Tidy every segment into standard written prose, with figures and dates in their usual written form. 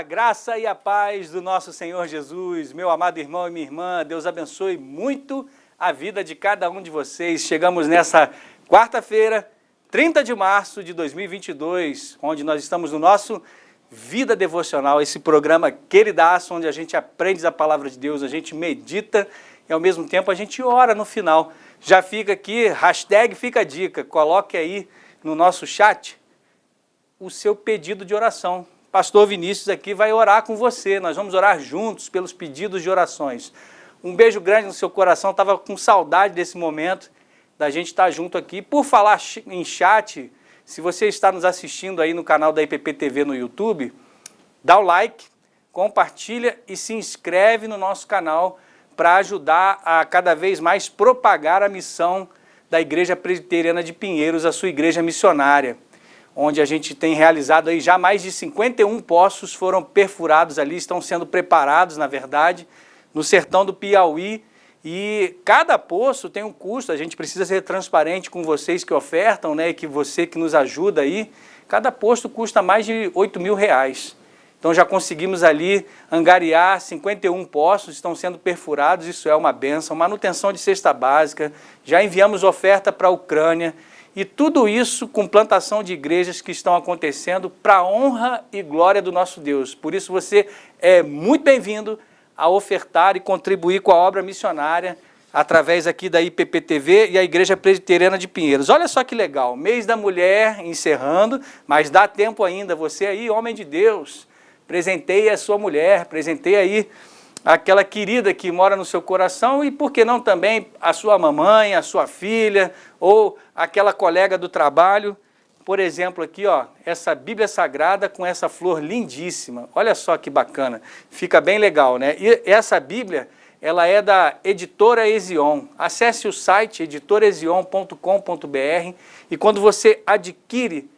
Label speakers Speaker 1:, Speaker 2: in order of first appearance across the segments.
Speaker 1: graça e a paz do nosso Senhor Jesus, meu amado irmão e minha irmã, Deus abençoe muito a vida de cada um de vocês. Chegamos nessa quarta-feira, 30 de março de 2022, onde nós estamos no nosso Vida Devocional, esse programa queridaço, onde a gente aprende a palavra de Deus, a gente medita e ao mesmo tempo a gente ora no final. Já fica aqui, hashtag fica a dica, coloque aí no nosso chat o seu pedido de oração. Pastor Vinícius aqui vai orar com você, nós vamos orar juntos pelos pedidos de orações. Um beijo grande no seu coração, estava com saudade desse momento, da gente estar junto aqui. Por falar em chat, se você está nos assistindo aí no canal da IPP TV no YouTube, dá o like, compartilha e se inscreve no nosso canal para ajudar a cada vez mais propagar a missão da Igreja Presbiteriana de Pinheiros, a sua igreja missionária, onde a gente tem realizado aí já mais de 51 poços foram perfurados ali, estão sendo preparados, na verdade, no sertão do Piauí, e cada poço tem um custo, a gente precisa ser transparente com vocês que ofertam, né, e que você que nos ajuda aí, cada posto custa mais de R$8.000. Então já conseguimos ali angariar 51 poços, estão sendo perfurados, isso é uma bênção, manutenção de cesta básica, já enviamos oferta para a Ucrânia, e tudo isso com plantação de igrejas que estão acontecendo para a honra e glória do nosso Deus. Por isso você é muito bem-vindo a ofertar e contribuir com a obra missionária através aqui da IPP TV e a Igreja Presbiteriana de Pinheiros. Olha só que legal, mês da mulher encerrando, mas dá tempo ainda, você aí, homem de Deus, presenteie a sua mulher, presenteie aí aquela querida que mora no seu coração e, por que não, também a sua mamãe, a sua filha ou aquela colega do trabalho. Por exemplo, aqui, ó, essa Bíblia Sagrada com essa flor lindíssima. Olha só que bacana, fica bem legal, né? E essa Bíblia, ela é da Editora Ezion. Acesse o site editorezion.com.br e quando você adquire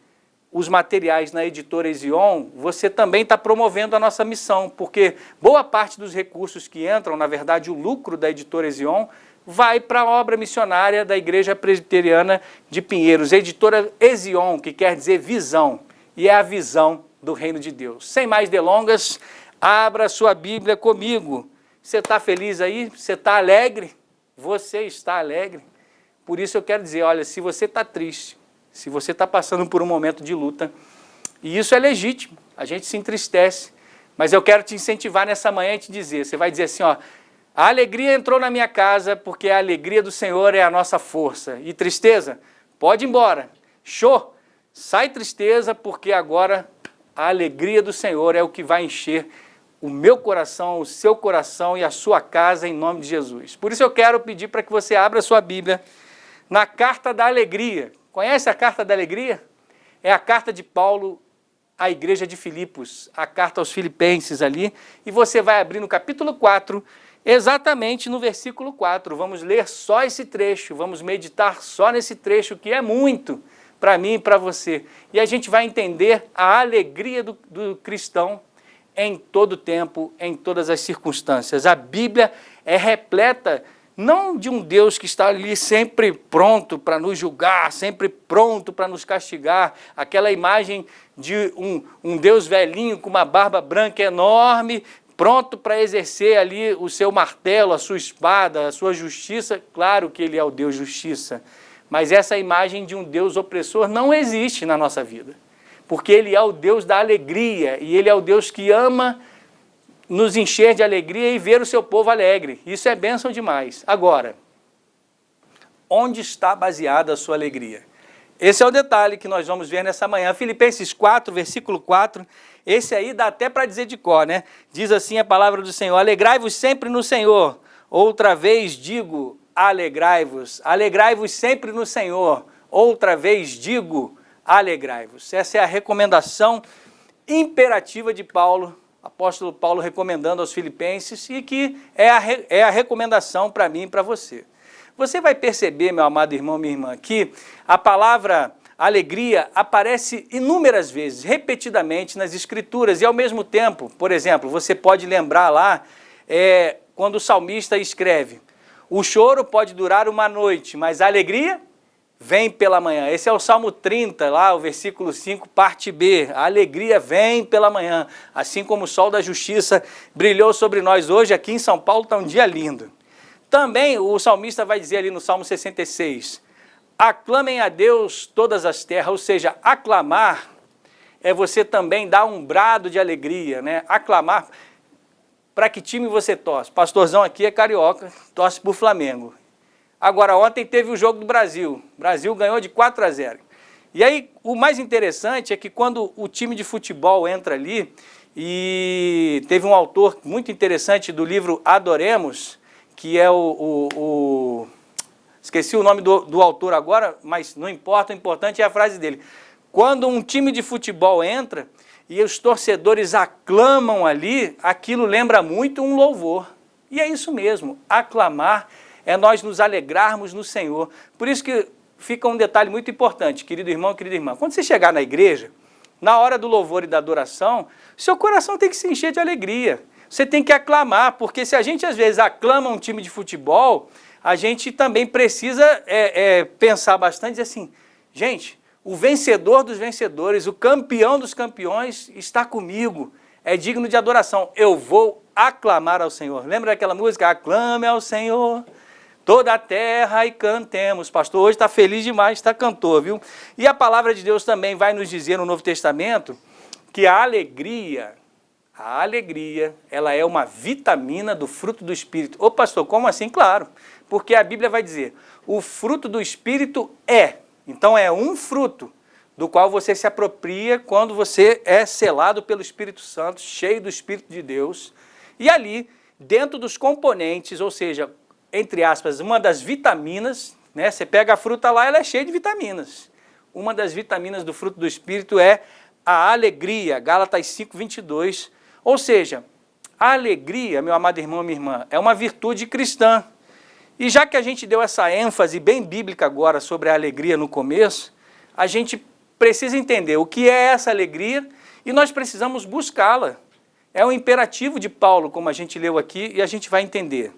Speaker 1: os materiais na Editora Ezion, você também está promovendo a nossa missão, porque boa parte dos recursos que entram, na verdade o lucro da Editora Ezion, vai para a obra missionária da Igreja Presbiteriana de Pinheiros. Editora Ezion, que quer dizer visão, e é a visão do reino de Deus. Sem mais delongas, abra sua Bíblia comigo. Você está feliz aí? Você está alegre? Você está alegre? Por isso eu quero dizer, olha, se você está triste, se você está passando por um momento de luta, e isso é legítimo, a gente se entristece, mas eu quero te incentivar nessa manhã e te dizer, você vai dizer assim, ó, a alegria entrou na minha casa porque a alegria do Senhor é a nossa força. E tristeza? Pode ir embora. Show! Sai tristeza porque agora a alegria do Senhor é o que vai encher o meu coração, o seu coração e a sua casa em nome de Jesus. Por isso eu quero pedir para que você abra a sua Bíblia na Carta da Alegria. Conhece a Carta da Alegria? É a carta de Paulo à igreja de Filipos, a carta aos Filipenses ali, e você vai abrir no capítulo 4, exatamente no versículo 4. Vamos ler só esse trecho, vamos meditar só nesse trecho, que é muito para mim e para você. E a gente vai entender a alegria do cristão em todo tempo, em todas as circunstâncias. A Bíblia é repleta não de um Deus que está ali sempre pronto para nos julgar, sempre pronto para nos castigar, aquela imagem de um Deus velhinho com uma barba branca enorme, pronto para exercer ali o seu martelo, a sua espada, a sua justiça. Claro que ele é o Deus justiça, mas essa imagem de um Deus opressor não existe na nossa vida, porque ele é o Deus da alegria e ele é o Deus que ama nos encher de alegria e ver o seu povo alegre. Isso é bênção demais. Agora, onde está baseada a sua alegria? Esse é o detalhe que nós vamos ver nessa manhã. Filipenses 4, versículo 4, esse aí dá até para dizer de cor, né? Diz assim a palavra do Senhor: alegrai-vos sempre no Senhor. Outra vez digo, alegrai-vos. Alegrai-vos sempre no Senhor. Outra vez digo, alegrai-vos. Essa é a recomendação imperativa de Paulo, apóstolo Paulo recomendando aos filipenses, e que é a recomendação para mim e para você. Você vai perceber, meu amado irmão, minha irmã, que a palavra alegria aparece inúmeras vezes, repetidamente nas Escrituras, e ao mesmo tempo, por exemplo, você pode lembrar lá, quando o salmista escreve, o choro pode durar uma noite, mas a alegria vem pela manhã. Esse é o Salmo 30, lá o versículo 5, parte B. A alegria vem pela manhã, assim como o sol da justiça brilhou sobre nós hoje. Aqui em São Paulo está um dia lindo. Também o salmista vai dizer ali no Salmo 66, aclamem a Deus todas as terras, ou seja, aclamar é você também dar um brado de alegria, né? Aclamar. Para que time você torce? Pastorzão aqui é carioca, torce para o Flamengo. Agora, ontem teve o jogo do Brasil. O Brasil ganhou de 4-0. E aí, o mais interessante é que quando o time de futebol entra ali, e teve um autor muito interessante do livro Adoremos, que é esqueci o nome do autor agora, mas não importa, o importante é a frase dele. Quando um time de futebol entra e os torcedores aclamam ali, aquilo lembra muito um louvor. E é isso mesmo, aclamar é nós nos alegrarmos no Senhor. Por isso que fica um detalhe muito importante, querido irmão, querida irmã. Quando você chegar na igreja, na hora do louvor e da adoração, seu coração tem que se encher de alegria. Você tem que aclamar, porque se a gente às vezes aclama um time de futebol, a gente também precisa pensar bastante e dizer assim, gente, o vencedor dos vencedores, o campeão dos campeões está comigo, é digno de adoração. Eu vou aclamar ao Senhor. Lembra daquela música? Aclame ao Senhor toda a terra e cantemos. Pastor, hoje está feliz demais, está cantor, viu? E a palavra de Deus também vai nos dizer no Novo Testamento que a alegria, ela é uma vitamina do fruto do Espírito. Ô pastor, como assim? Claro, porque a Bíblia vai dizer, o fruto do Espírito então é um fruto do qual você se apropria quando você é selado pelo Espírito Santo, cheio do Espírito de Deus. E ali, dentro dos componentes, ou seja, entre aspas, uma das vitaminas, né? Você pega a fruta lá, ela é cheia de vitaminas. Uma das vitaminas do fruto do Espírito é a alegria, Gálatas 5:22. Ou seja, a alegria, meu amado irmão, minha irmã, é uma virtude cristã. E já que a gente deu essa ênfase bem bíblica agora sobre a alegria no começo, a gente precisa entender o que é essa alegria e nós precisamos buscá-la. É um imperativo de Paulo, como a gente leu aqui, e a gente vai entender.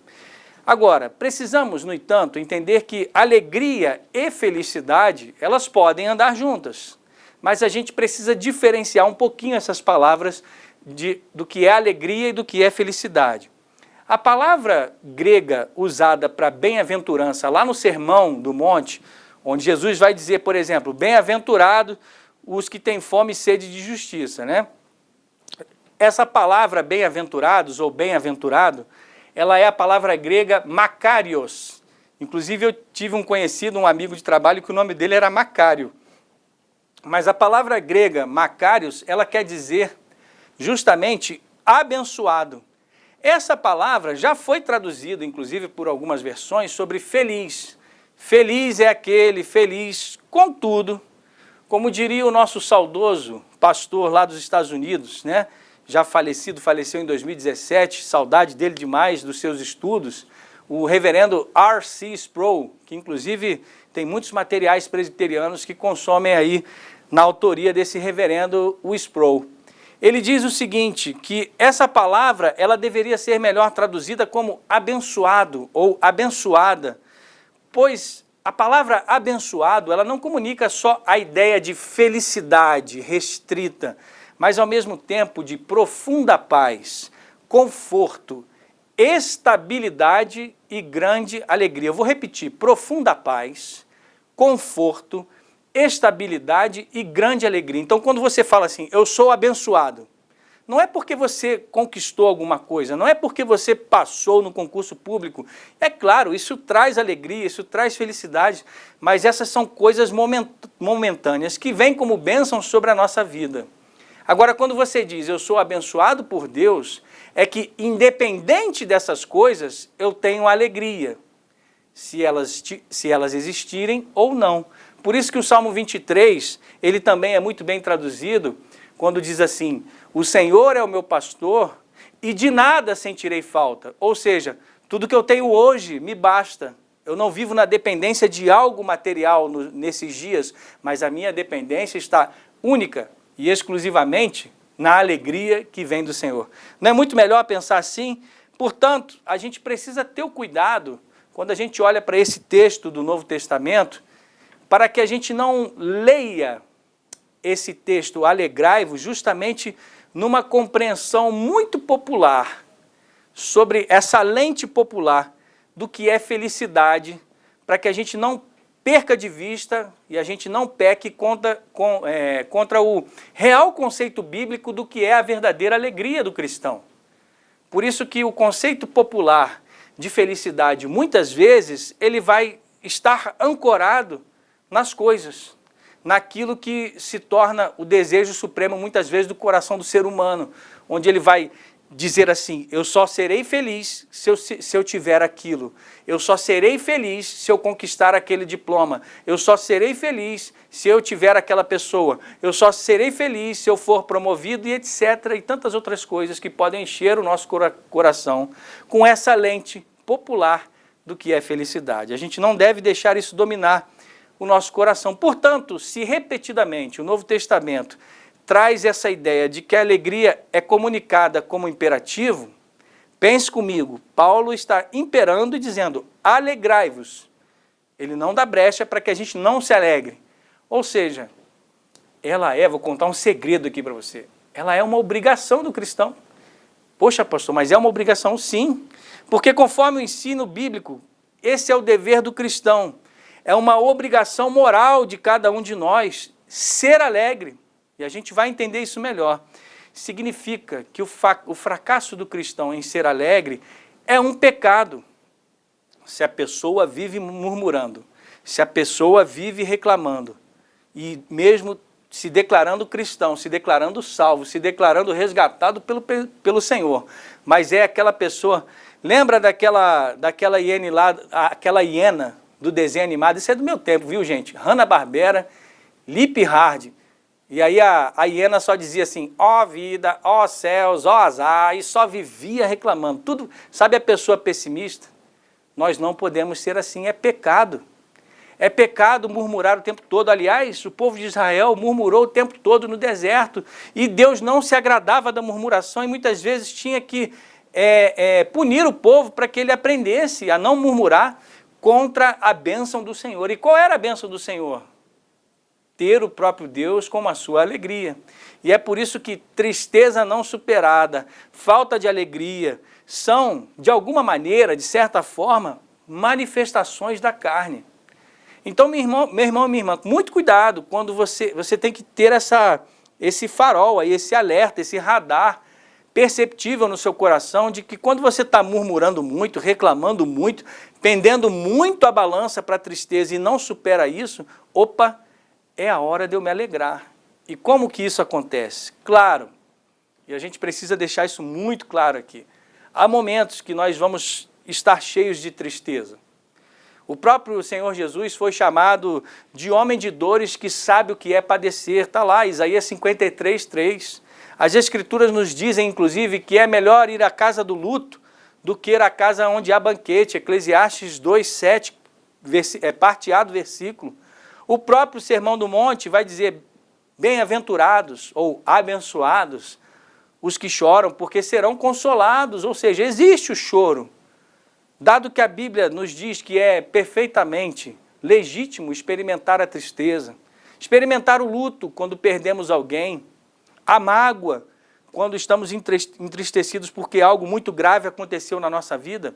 Speaker 1: Agora, precisamos, no entanto, entender que alegria e felicidade, elas podem andar juntas. Mas a gente precisa diferenciar um pouquinho essas palavras do que é alegria e do que é felicidade. A palavra grega usada para bem-aventurança, lá no Sermão do Monte, onde Jesus vai dizer, por exemplo, bem-aventurado os que têm fome e sede de justiça, né? Essa palavra bem-aventurados ou bem-aventurado, ela é a palavra grega makarios. Inclusive eu tive um conhecido, um amigo de trabalho, que o nome dele era Macário. Mas a palavra grega makarios, ela quer dizer justamente abençoado. Essa palavra já foi traduzida, inclusive por algumas versões, sobre feliz. Feliz é aquele, feliz, contudo, como diria o nosso saudoso pastor lá dos Estados Unidos, né? Já falecido, faleceu em 2017, saudade dele demais dos seus estudos, o reverendo R.C. Sproul, que inclusive tem muitos materiais presbiterianos que consomem aí na autoria desse reverendo, o Sproul. Ele diz o seguinte, que essa palavra ela deveria ser melhor traduzida como abençoado ou abençoada, pois a palavra abençoado ela não comunica só a ideia de felicidade restrita, mas ao mesmo tempo de profunda paz, conforto, estabilidade e grande alegria. Eu vou repetir, profunda paz, conforto, estabilidade e grande alegria. Então, quando você fala assim, eu sou abençoado, não é porque você conquistou alguma coisa, não é porque você passou no concurso público. É claro, isso traz alegria, isso traz felicidade, mas essas são coisas momentâneas que vêm como bênção sobre a nossa vida. Agora, quando você diz, eu sou abençoado por Deus, é que independente dessas coisas, eu tenho alegria, se elas existirem ou não. Por isso que o Salmo 23, ele também é muito bem traduzido, quando diz assim, o Senhor é o meu pastor e de nada sentirei falta. Ou seja, tudo que eu tenho hoje me basta. Eu não vivo na dependência de algo material nesses dias, mas a minha dependência está única e exclusivamente na alegria que vem do Senhor. Não é muito melhor pensar assim? Portanto, a gente precisa ter o cuidado, quando a gente olha para esse texto do Novo Testamento, para que a gente não leia esse texto, alegrai-vos, justamente numa compreensão muito popular, sobre essa lente popular do que é felicidade, para que a gente não perca de vista e a gente não peque contra o real conceito bíblico do que é a verdadeira alegria do cristão. Por isso que o conceito popular de felicidade, muitas vezes, ele vai estar ancorado nas coisas, naquilo que se torna o desejo supremo, muitas vezes, do coração do ser humano, onde ele vai dizer assim, eu só serei feliz se eu tiver aquilo, eu só serei feliz se eu conquistar aquele diploma, eu só serei feliz se eu tiver aquela pessoa, eu só serei feliz se eu for promovido e etc. E tantas outras coisas que podem encher o nosso coração com essa lente popular do que é felicidade. A gente não deve deixar isso dominar o nosso coração. Portanto, se repetidamente o Novo Testamento traz essa ideia de que a alegria é comunicada como imperativo, pense comigo, Paulo está imperando e dizendo, alegrai-vos. Ele não dá brecha para que a gente não se alegre. Ou seja, vou contar um segredo aqui para você, ela é uma obrigação do cristão. Poxa, pastor, mas é uma obrigação? Sim, porque conforme o ensino bíblico, esse é o dever do cristão, é uma obrigação moral de cada um de nós ser alegre. E a gente vai entender isso melhor. Significa que o fracasso do cristão em ser alegre é um pecado. Se a pessoa vive murmurando, se a pessoa vive reclamando, e mesmo se declarando cristão, se declarando salvo, se declarando resgatado pelo Senhor, mas é aquela pessoa... Lembra daquela hiena lá, aquela hiena do desenho animado? Isso é do meu tempo, viu, gente? Hanna-Barbera, Lip Hard. E aí a hiena só dizia assim, ó vida, ó céus, ó azar, e só vivia reclamando. Tudo, sabe a pessoa pessimista? Nós não podemos ser assim, é pecado. É pecado murmurar o tempo todo. Aliás, o povo de Israel murmurou o tempo todo no deserto, e Deus não se agradava da murmuração, e muitas vezes tinha que punir o povo para que ele aprendesse a não murmurar contra a bênção do Senhor. E qual era a bênção do Senhor? Ter o próprio Deus como a sua alegria. E é por isso que tristeza não superada, falta de alegria, são, de alguma maneira, de certa forma, manifestações da carne. Então, meu irmão, minha irmã, muito cuidado quando você tem que ter esse farol, aí, esse alerta, esse radar perceptível no seu coração de que quando você está murmurando muito, reclamando muito, pendendo muito a balança para a tristeza e não supera isso, opa, é a hora de eu me alegrar. E como que isso acontece? Claro, e a gente precisa deixar isso muito claro aqui, há momentos que nós vamos estar cheios de tristeza. O próprio Senhor Jesus foi chamado de homem de dores que sabe o que é padecer. Está lá, Isaías 53:3. As Escrituras nos dizem, inclusive, que é melhor ir à casa do luto do que ir à casa onde há banquete. Eclesiastes 2:7, parte A do versículo. O próprio Sermão do Monte vai dizer, bem-aventurados ou abençoados os que choram, porque serão consolados. Ou seja, existe o choro. Dado que a Bíblia nos diz que é perfeitamente legítimo experimentar a tristeza, experimentar o luto quando perdemos alguém, a mágoa quando estamos entristecidos porque algo muito grave aconteceu na nossa vida,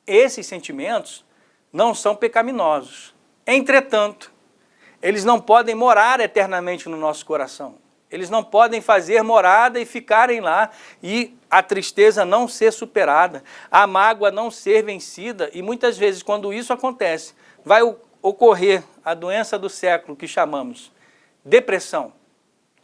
Speaker 1: esses sentimentos não são pecaminosos. Entretanto, eles não podem morar eternamente no nosso coração. Eles não podem fazer morada e ficarem lá e a tristeza não ser superada, a mágoa não ser vencida. E muitas vezes, quando isso acontece, vai ocorrer a doença do século que chamamos depressão.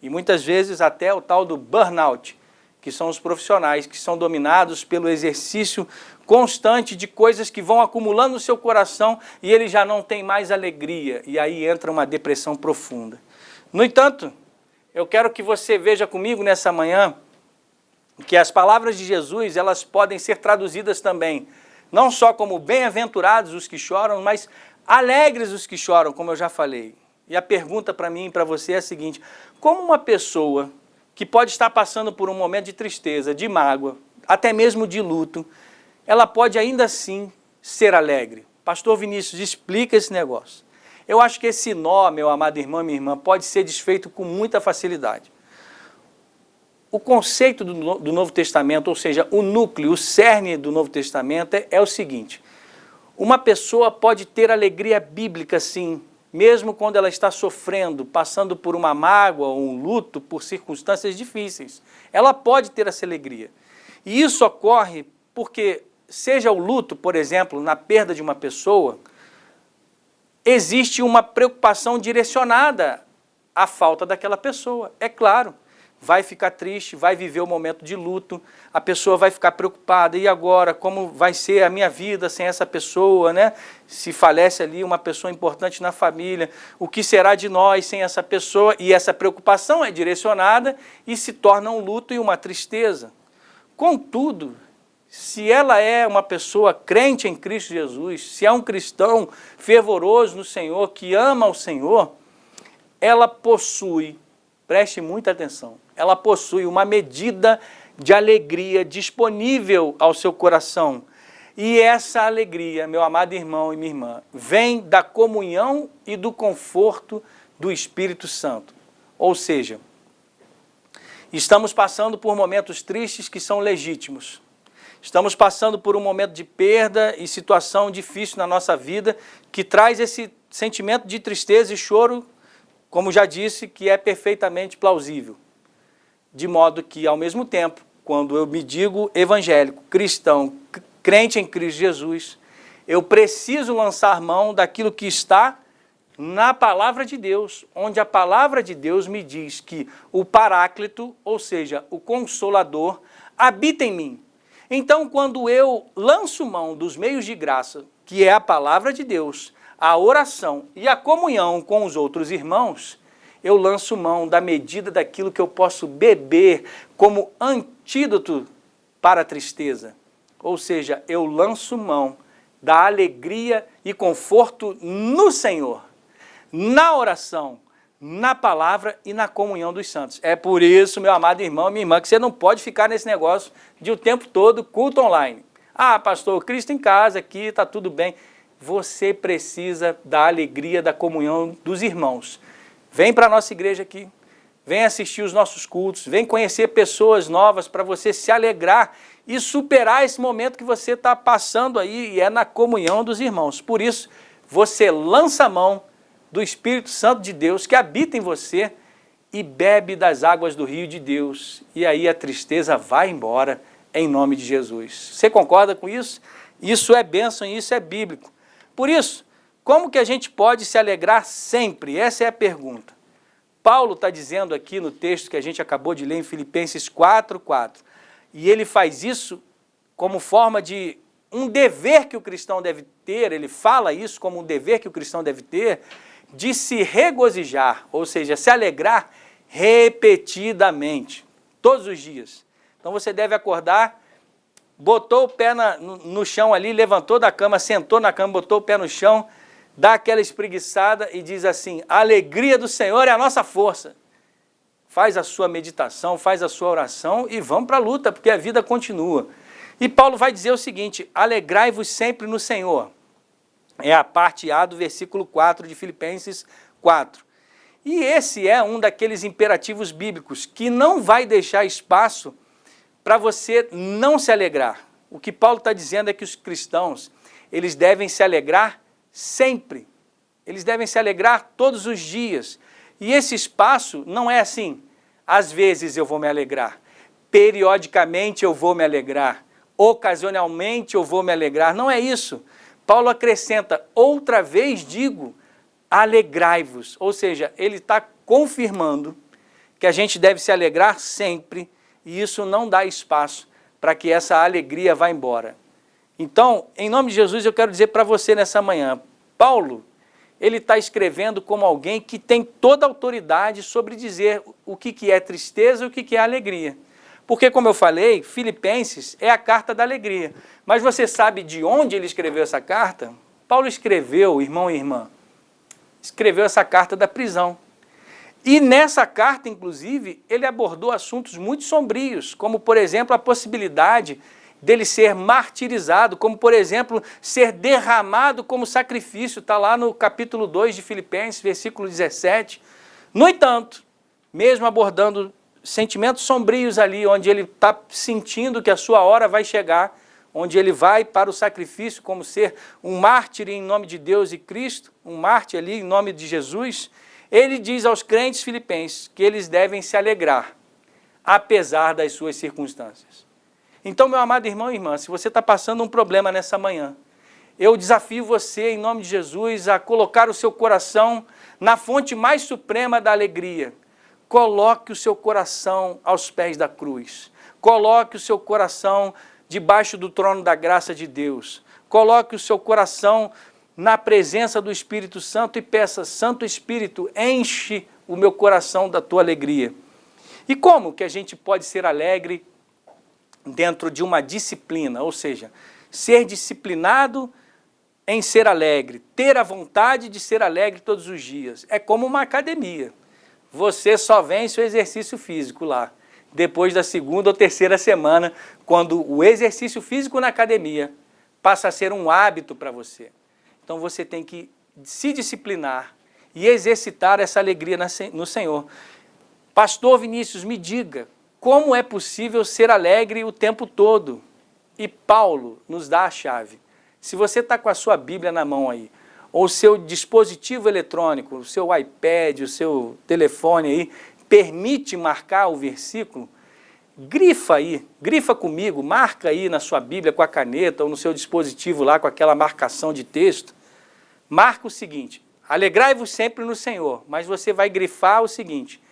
Speaker 1: E muitas vezes até o tal do burnout, que são os profissionais que são dominados pelo exercício constante de coisas que vão acumulando no seu coração e ele já não tem mais alegria. E aí entra uma depressão profunda. No entanto, eu quero que você veja comigo nessa manhã que as palavras de Jesus, elas podem ser traduzidas também, não só como bem-aventurados os que choram, mas alegres os que choram, como eu já falei. E a pergunta para mim e para você é a seguinte, como uma pessoa que pode estar passando por um momento de tristeza, de mágoa, até mesmo de luto, ela pode ainda assim ser alegre? Pastor Vinícius, explica esse negócio. Eu acho que esse nó, meu amado irmão e minha irmã, pode ser desfeito com muita facilidade. O conceito do Novo Testamento, ou seja, o núcleo, o cerne do Novo Testamento é o seguinte: uma pessoa pode ter alegria bíblica, sim, mesmo quando ela está sofrendo, passando por uma mágoa ou um luto, por circunstâncias difíceis. Ela pode ter essa alegria. E isso ocorre porque, seja o luto, por exemplo, na perda de uma pessoa, existe uma preocupação direcionada à falta daquela pessoa, é claro. Vai ficar triste, vai viver o momento de luto, a pessoa vai ficar preocupada, e agora, como vai ser a minha vida sem essa pessoa, né? Se falece ali uma pessoa importante na família, o que será de nós sem essa pessoa? E essa preocupação é direcionada e se torna um luto e uma tristeza. Contudo, se ela é uma pessoa crente em Cristo Jesus, se é um cristão fervoroso no Senhor, que ama o Senhor, ela possui, preste muita atenção, ela possui uma medida de alegria disponível ao seu coração. E essa alegria, meu amado irmão e minha irmã, vem da comunhão e do conforto do Espírito Santo. Ou seja, estamos passando por momentos tristes que são legítimos. Estamos passando por um momento de perda e situação difícil na nossa vida que traz esse sentimento de tristeza e choro, como já disse, que é perfeitamente plausível. De modo que, ao mesmo tempo, quando eu me digo evangélico, cristão, crente em Cristo Jesus, eu preciso lançar mão daquilo que está na palavra de Deus, onde a palavra de Deus me diz que o Paráclito, ou seja, o Consolador, habita em mim. Então, quando eu lanço mão dos meios de graça, que é a palavra de Deus, a oração e a comunhão com os outros irmãos, eu lanço mão da medida daquilo que eu posso beber como antídoto para a tristeza. Ou seja, eu lanço mão da alegria e conforto no Senhor, na oração, na palavra e na comunhão dos santos. É por isso, meu amado irmão e minha irmã, que você não pode ficar nesse negócio de o tempo todo culto online. Ah, pastor, Cristo em casa aqui, está tudo bem. Você precisa da alegria, da comunhão dos irmãos. Vem para a nossa igreja aqui, vem assistir os nossos cultos, vem conhecer pessoas novas para você se alegrar e superar esse momento que você está passando aí, e é na comunhão dos irmãos. Por isso, você lança a mão do Espírito Santo de Deus que habita em você e bebe das águas do rio de Deus. E aí a tristeza vai embora em nome de Jesus. Você concorda com isso? Isso é bênção e isso é bíblico. Por isso, como que a gente pode se alegrar sempre? Essa é a pergunta. Paulo está dizendo aqui no texto que a gente acabou de ler em Filipenses 4:4. E ele faz isso como forma de um dever que o cristão deve ter, ele fala isso como um dever que o cristão deve ter, de se regozijar, ou seja, se alegrar repetidamente, todos os dias. Então você deve acordar, botou o pé no chão ali, levantou da cama, sentou na cama, botou o pé no chão, dá aquela espreguiçada e diz assim: a alegria do Senhor é a nossa força. Faz a sua meditação, faz a sua oração e vamos para a luta, porque a vida continua. E Paulo vai dizer o seguinte: alegrai-vos sempre no Senhor. É a parte A do versículo 4 de Filipenses 4. E esse é um daqueles imperativos bíblicos que não vai deixar espaço para você não se alegrar. O que Paulo está dizendo é que os cristãos, eles devem se alegrar sempre. Eles devem se alegrar todos os dias. E esse espaço não é assim: às vezes eu vou me alegrar, periodicamente eu vou me alegrar, ocasionalmente eu vou me alegrar. Não é isso. Paulo acrescenta: outra vez digo, alegrai-vos. Ou seja, ele está confirmando que a gente deve se alegrar sempre, e isso não dá espaço para que essa alegria vá embora. Então, em nome de Jesus, eu quero dizer para você nessa manhã, Paulo, ele está escrevendo como alguém que tem toda a autoridade sobre dizer o que é tristeza e o que é alegria. Porque, como eu falei, Filipenses é a carta da alegria. Mas você sabe de onde ele escreveu essa carta? Paulo escreveu, irmão e irmã, escreveu essa carta da prisão. E nessa carta, inclusive, ele abordou assuntos muito sombrios, como, por exemplo, a possibilidade dele ser martirizado, como por exemplo, ser derramado como sacrifício, está lá no capítulo 2 de Filipenses, versículo 17. No entanto, mesmo abordando sentimentos sombrios ali, onde ele está sentindo que a sua hora vai chegar, onde ele vai para o sacrifício como ser um mártir em nome de Deus e Cristo, um mártir ali em nome de Jesus, ele diz aos crentes filipenses que eles devem se alegrar, apesar das suas circunstâncias. Então, meu amado irmão e irmã, se você está passando um problema nessa manhã, eu desafio você, em nome de Jesus, a colocar o seu coração na fonte mais suprema da alegria. Coloque o seu coração aos pés da cruz. Coloque o seu coração debaixo do trono da graça de Deus. Coloque o seu coração na presença do Espírito Santo e peça: Santo Espírito, enche o meu coração da tua alegria. E como que a gente pode ser alegre dentro de uma disciplina? Ou seja, ser disciplinado em ser alegre, ter a vontade de ser alegre todos os dias. É como uma academia. Você só vence o exercício físico lá, depois da segunda ou terceira semana, quando o exercício físico na academia passa a ser um hábito para você. Então você tem que se disciplinar e exercitar essa alegria no Senhor. Pastor Vinícius, me diga, como é possível ser alegre o tempo todo? E Paulo nos dá a chave. Se você está com a sua Bíblia na mão aí, ou o seu dispositivo eletrônico, o seu iPad, o seu telefone aí, permite marcar o versículo, grifa aí, grifa comigo, marca aí na sua Bíblia com a caneta ou no seu dispositivo lá com aquela marcação de texto. Marca o seguinte: alegrai-vos sempre no Senhor, mas você vai grifar o seguinte: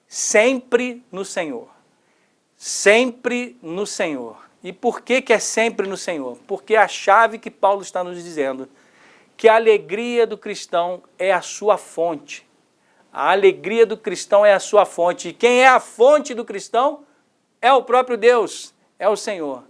Speaker 1: sempre no Senhor. Sempre no Senhor. E por que é sempre no Senhor? Porque é a chave que Paulo está nos dizendo, que a alegria do cristão é a sua fonte. A alegria do cristão é a sua fonte. E quem é a fonte do cristão? É o próprio Deus, é o Senhor.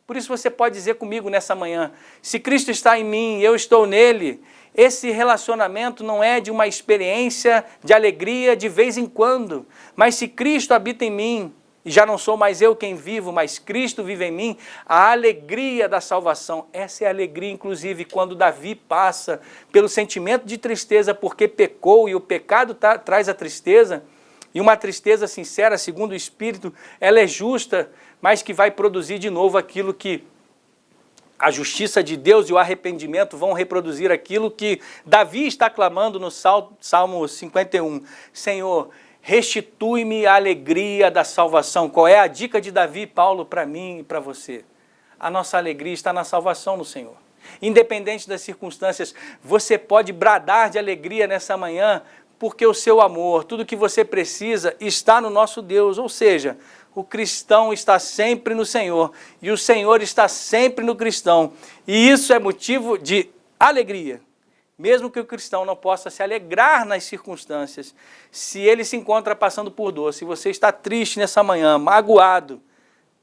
Speaker 1: Por isso você pode dizer comigo nessa manhã: se Cristo está em mim e eu estou nele, esse relacionamento não é de uma experiência de alegria de vez em quando, mas se Cristo habita em mim, e já não sou mais eu quem vivo, mas Cristo vive em mim, a alegria da salvação. Essa é a alegria, inclusive, quando Davi passa pelo sentimento de tristeza porque pecou, e o pecado traz a tristeza, e uma tristeza sincera, segundo o Espírito, ela é justa, mas que vai produzir de novo aquilo que a justiça de Deus e o arrependimento vão reproduzir aquilo que Davi está clamando no Salmo 51. Senhor, restitui-me a alegria da salvação. Qual é a dica de Davi e Paulo para mim e para você? A nossa alegria está na salvação no Senhor. Independente das circunstâncias, você pode bradar de alegria nessa manhã, porque o seu amor, tudo que você precisa, está no nosso Deus. Ou seja, o cristão está sempre no Senhor e o Senhor está sempre no cristão. E isso é motivo de alegria. Mesmo que o cristão não possa se alegrar nas circunstâncias, se ele se encontra passando por dor, se você está triste nessa manhã, magoado,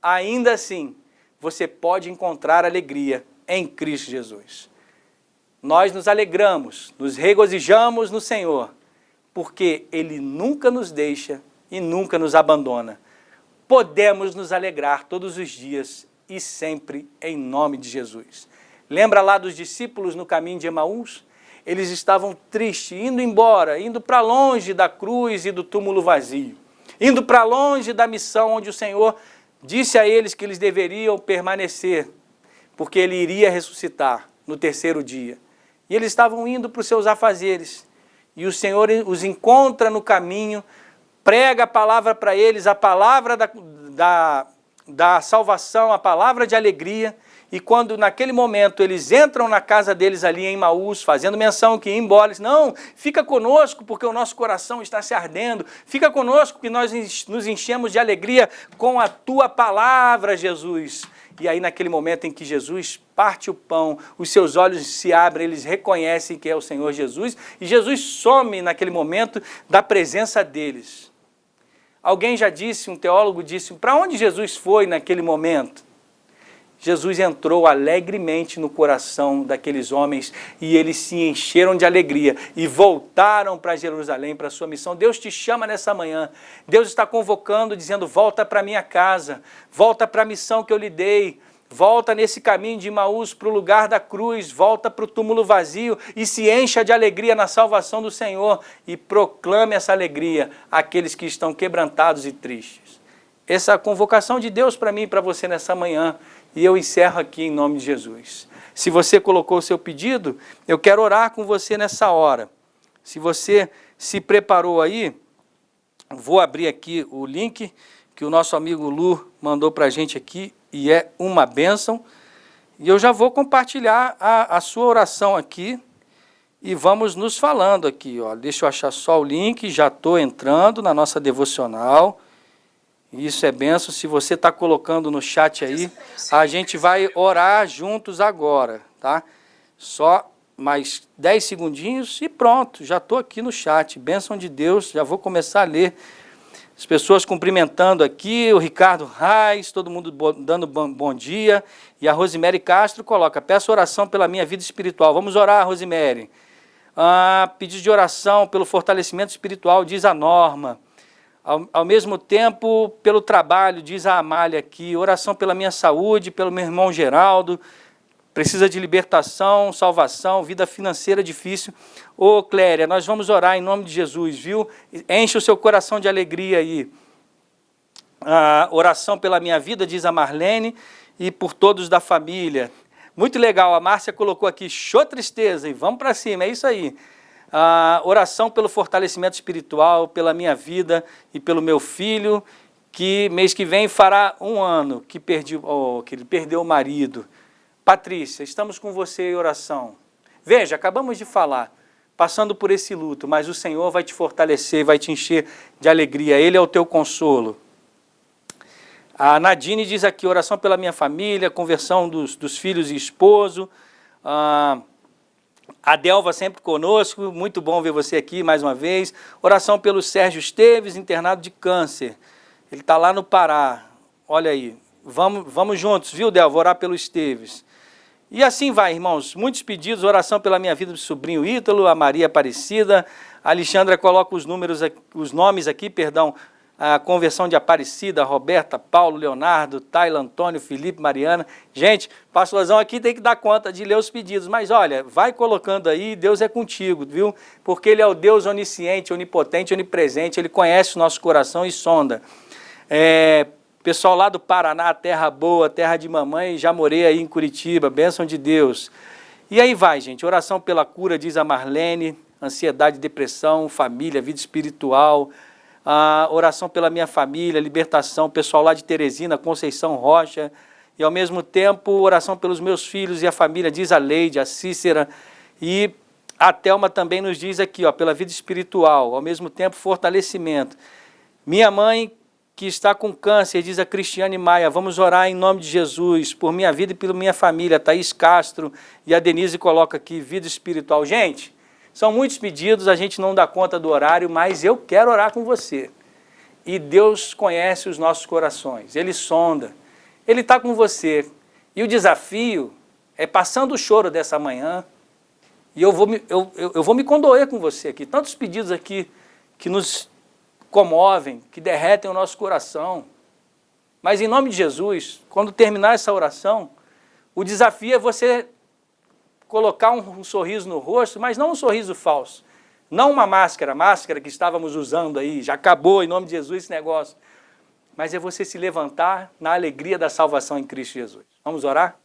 Speaker 1: ainda assim, você pode encontrar alegria em Cristo Jesus. Nós nos alegramos, nos regozijamos no Senhor, porque Ele nunca nos deixa e nunca nos abandona. Podemos nos alegrar todos os dias e sempre em nome de Jesus. Lembra lá dos discípulos no caminho de Emaús? Eles estavam tristes, indo embora, indo para longe da cruz e do túmulo vazio, indo para longe da missão onde o Senhor disse a eles que eles deveriam permanecer, porque Ele iria ressuscitar no terceiro dia. E eles estavam indo para os seus afazeres, e o Senhor os encontra no caminho, prega a palavra para eles, a palavra da salvação, a palavra de alegria. E quando naquele momento eles entram na casa deles ali em Emaús, fazendo menção que ia embora, eles, não, fica conosco porque o nosso coração está se ardendo, fica conosco que nós nos enchemos de alegria com a tua palavra, Jesus. E aí naquele momento em que Jesus parte o pão, os seus olhos se abrem, eles reconhecem que é o Senhor Jesus, e Jesus some naquele momento da presença deles. Alguém já disse, um teólogo disse, para onde Jesus foi naquele momento? Jesus entrou alegremente no coração daqueles homens e eles se encheram de alegria e voltaram para Jerusalém, para a sua missão. Deus te chama nessa manhã, Deus está convocando, dizendo, volta para a minha casa, volta para a missão que eu lhe dei, volta nesse caminho de Emaús para o lugar da cruz, volta para o túmulo vazio e se encha de alegria na salvação do Senhor e proclame essa alegria àqueles que estão quebrantados e tristes. Essa é a convocação de Deus para mim e para você nessa manhã, e eu encerro aqui em nome de Jesus. Se você colocou o seu pedido, eu quero orar com você nessa hora. Se você se preparou aí, vou abrir aqui o link que o nosso amigo Lu mandou para a gente aqui, e é uma bênção. E eu já vou compartilhar a sua oração aqui, e vamos nos falando aqui. Ó. Deixa eu achar só o link, já estou entrando na nossa devocional. Isso é bênção. Se você está colocando no chat aí, a gente vai orar juntos agora, tá? Só mais 10 segundinhos e pronto, já estou aqui no chat. Bênção de Deus, já vou começar a ler. As pessoas cumprimentando aqui, o Ricardo Reis, todo mundo dando bom dia. E a Rosemary Castro coloca, peço oração pela minha vida espiritual. Vamos orar, Rosemary. Pedido de oração pelo fortalecimento espiritual, diz a Norma. Ao mesmo tempo, pelo trabalho, diz a Amália aqui, oração pela minha saúde, pelo meu irmão Geraldo, precisa de libertação, salvação, vida financeira difícil. Ô Cléria, nós vamos orar em nome de Jesus, viu? Enche o seu coração de alegria aí. Oração pela minha vida, diz a Marlene, e por todos da família. Muito legal, a Márcia colocou aqui, show tristeza, e vamos para cima, é isso aí. Oração pelo fortalecimento espiritual, pela minha vida e pelo meu filho, que mês que vem fará 1 ano que ele perdeu o marido. Patrícia, estamos com você em oração. Veja, acabamos de falar, passando por esse luto, mas o Senhor vai te fortalecer, vai te encher de alegria, Ele é o teu consolo. A Nadine diz aqui, oração pela minha família, conversão dos filhos e esposo. A Delva sempre conosco, muito bom ver você aqui mais uma vez. Oração pelo Sérgio Esteves, internado de câncer. Ele está lá no Pará, olha aí. Vamos juntos, viu, Delva, orar pelo Esteves. E assim vai, irmãos, muitos pedidos, oração pela minha vida do sobrinho Ítalo, a Maria Aparecida. A Alexandra coloca os nomes aqui, perdão, a conversão de Aparecida, Roberta, Paulo, Leonardo, Taila, Antônio, Felipe, Mariana. Gente, pastorzão aqui tem que dar conta de ler os pedidos, mas olha, vai colocando aí, Deus é contigo, viu? Porque Ele é o Deus onisciente, onipotente, onipresente, Ele conhece o nosso coração e sonda. Pessoal lá do Paraná, terra boa, terra de mamãe, já morei aí em Curitiba, bênção de Deus. E aí vai, gente, oração pela cura, diz a Marlene, ansiedade, depressão, família, vida espiritual, oração pela minha família, libertação, pessoal lá de Teresina, Conceição Rocha, e ao mesmo tempo oração pelos meus filhos e a família, diz a Leide, a Cícera, e a Thelma também nos diz aqui, ó, pela vida espiritual, ao mesmo tempo fortalecimento. Minha mãe, que está com câncer, diz a Cristiane Maia, vamos orar em nome de Jesus, por minha vida e pela minha família, Thaís Castro, e a Denise coloca aqui, vida espiritual. Gente, são muitos pedidos, a gente não dá conta do horário, mas eu quero orar com você. E Deus conhece os nossos corações, Ele sonda, Ele está com você. E o desafio é passando o choro dessa manhã, e eu vou me condoer com você aqui. Tantos pedidos aqui que nos comovem, que derretem o nosso coração. Mas em nome de Jesus, quando terminar essa oração, o desafio é você colocar um sorriso no rosto, mas não um sorriso falso. Não uma máscara que estávamos usando aí, já acabou em nome de Jesus esse negócio. Mas é você se levantar na alegria da salvação em Cristo Jesus. Vamos orar?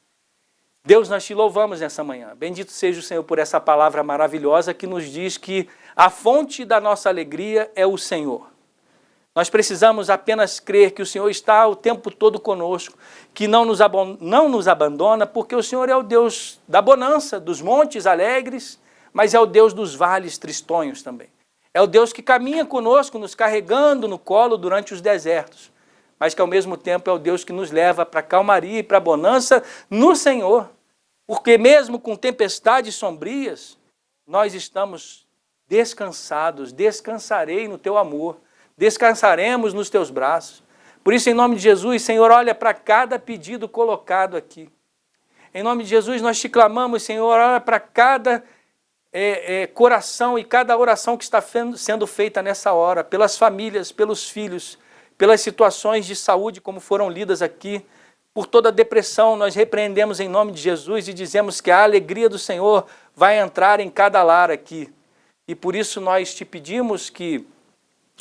Speaker 1: Deus, nós te louvamos nessa manhã. Bendito seja o Senhor por essa palavra maravilhosa que nos diz que a fonte da nossa alegria é o Senhor. Nós precisamos apenas crer que o Senhor está o tempo todo conosco, que não nos abandona, porque o Senhor é o Deus da bonança, dos montes alegres, mas é o Deus dos vales tristonhos também. É o Deus que caminha conosco, nos carregando no colo durante os desertos, mas que ao mesmo tempo é o Deus que nos leva para a calmaria e para a bonança no Senhor. Porque mesmo com tempestades sombrias, nós estamos descansados, descansarei no teu amor. Descansaremos nos teus braços. Por isso, em nome de Jesus, Senhor, olha para cada pedido colocado aqui. Em nome de Jesus, nós te clamamos, Senhor, olha para cada coração e cada oração que está sendo feita nessa hora, pelas famílias, pelos filhos, pelas situações de saúde como foram lidas aqui, Por toda depressão, nós repreendemos em nome de Jesus e dizemos que a alegria do Senhor vai entrar em cada lar aqui. E por isso nós te pedimos que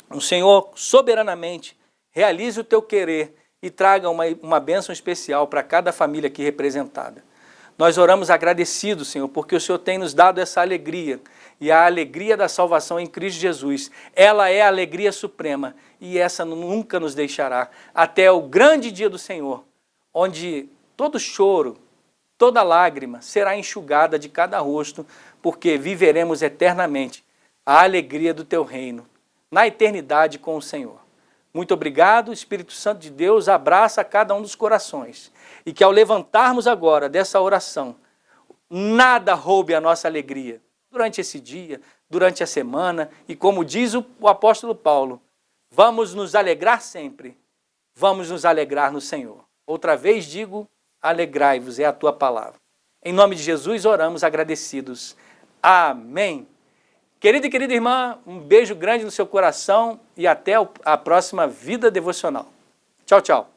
Speaker 1: o Senhor soberanamente realize o teu querer e traga uma bênção especial para cada família aqui representada. Nós oramos agradecidos, Senhor, porque o Senhor tem nos dado essa alegria, e a alegria da salvação em Cristo Jesus, ela é a alegria suprema, e essa nunca nos deixará, até o grande dia do Senhor, onde todo choro, toda lágrima será enxugada de cada rosto, porque viveremos eternamente a alegria do teu reino, na eternidade com o Senhor. Muito obrigado, Espírito Santo de Deus, abraça cada um dos corações. E que ao levantarmos agora dessa oração, nada roube a nossa alegria. Durante esse dia, durante a semana, e como diz o apóstolo Paulo, vamos nos alegrar sempre, vamos nos alegrar no Senhor. Outra vez digo, alegrai-vos, é a tua palavra. Em nome de Jesus oramos agradecidos. Amém. Querida e querida irmã, um beijo grande no seu coração e até a próxima Vida Devocional. Tchau, tchau.